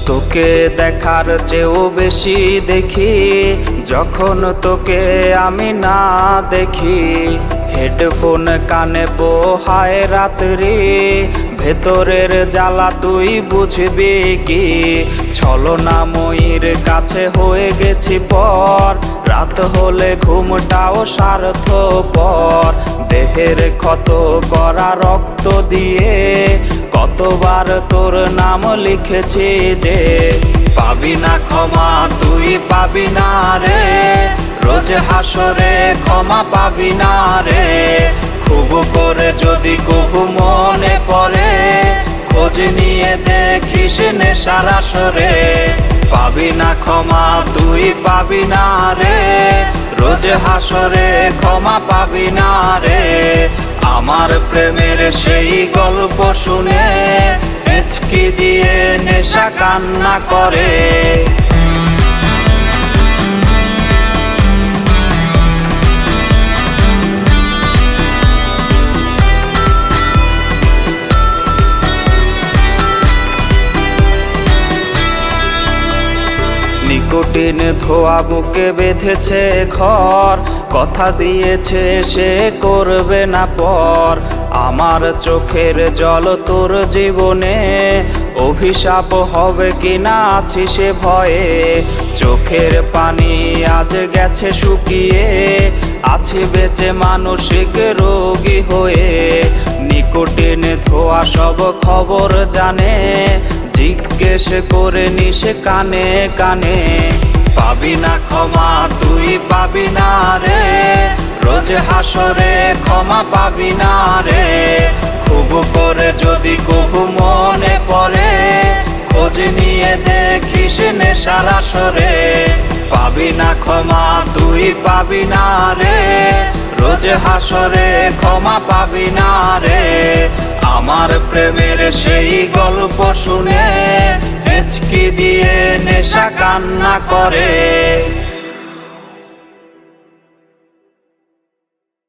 তোকে দেখার চেয়েও বেশি দেখি যখন তোকে আমি না দেখি। হেডফোন কানে পোহায় রাত্রি, ভেতরের জ্বালা তুই বুঝবি কি। ছলনাময়ীর কাছে হয়ে গেছি পর, রাত হলে ঘুমটাও স্বার্থপর। দেহের ক্ষত করা রক্ত দিয়ে কতবার তোর নাম লিখেছি যে, পাবি না ক্ষমা তুই পাবি না রে, রোজ হাসরে ক্ষমা পাবি না রে। খুব করে যদি কবু মনে পড়ে, খোঁজ নিয়ে দেখিস নেশার আসরে। পাবি না ক্ষমা তুই পাবি না রে, রোজ হাসরে ক্ষমা পাবি না রে। আমার প্রেমের সেই গল্প শুনে হেঁচকি দিয়ে নেশা কান্না করে। নিকোটিন ধোয়া বুকে বেঁধেছে ঘর, কথা দিয়েছে সে করবে না পর। আমার চোখের জল তোর জীবনে অভিশাপ হবে কিনা আছি সে ভয়ে। চোখের পানি আজ গেছে শুকিয়ে, আছি বেঁচে মানসিক রোগী হয়ে। নিকোটিন ধোয়া সব খবর জানে, জিজ্ঞেস করে নিস কানে কানে। পাবি না ক্ষমা তুই পাবি না রে, রোজ হাসরে ক্ষমা পাবি না রে। খুব করে যদি কবু মনে পড়ে, খোঁজ নিয়ে দেখিস নেশার আসরে। পাবি না ক্ষমা তুই পাবি না রে, রোজ হাসরে ক্ষমা পাবি না রে। আমার প্রেমের সেই গল্প শুনে হেঁচকি দিয়ে নেশা কান্না করে।